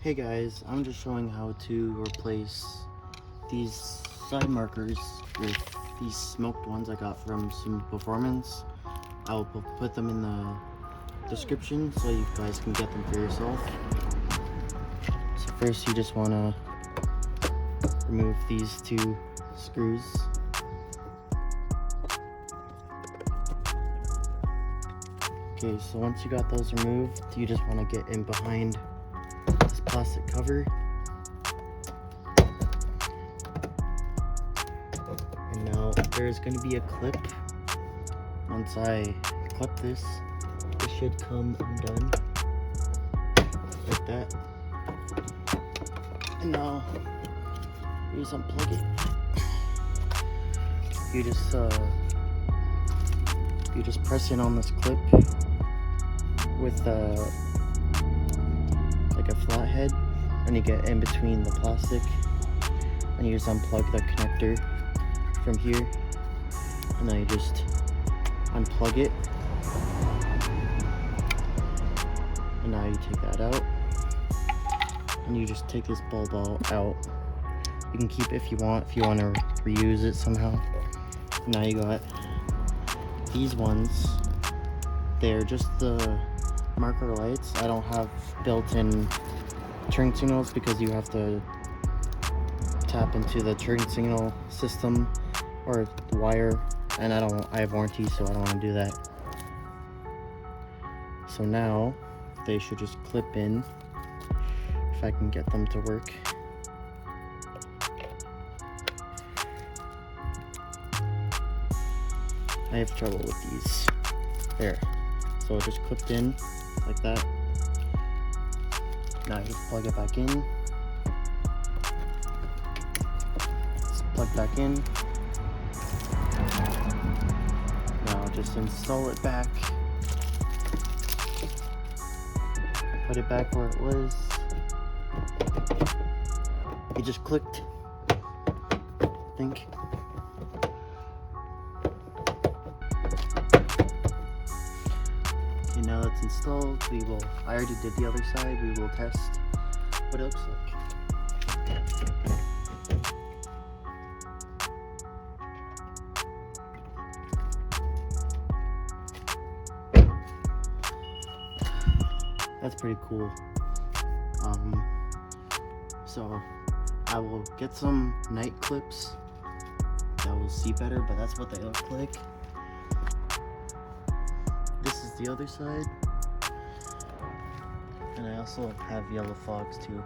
Hey guys, I'm just showing how to replace these side markers with these smoked ones I got from Suma Performance. I'll put them in the description so you guys can get them for yourself. So first you just want to remove these two screws. Okay, so once you got those removed, you just want to get in behind this plastic cover. And now there's going to be a clip. Once I clip this, it should come undone like that. And now you just unplug it. You just press in on this clip with like a flathead, and you get in between the plastic, and you just unplug the connector from here, and then you just unplug it, and now you take that out, and you just take this bulb out. You can keep it if you want to reuse it somehow. And now you got these ones. They're just the marker lights. I don't have built-in turn signals because you have to tap into the turn signal system or wire, and I have warranty, so I don't want to do that. So now they should just clip in if I can get them to work. I have trouble with these. There. So it just clipped in like that. Now you just plug it back in. Just plug back in. Now just install it back. Put it back where it was. It just clicked, I think. Okay, now that's installed, I already did the other side, we will test what it looks like. That's pretty cool. So I will get some night clips that will see better, but that's what they look like. This is the other side, and I also have yellow fogs too.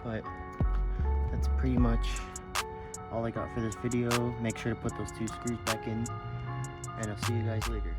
But that's pretty much all I got for this video. Make sure to put those two screws back in, and I'll see you guys later.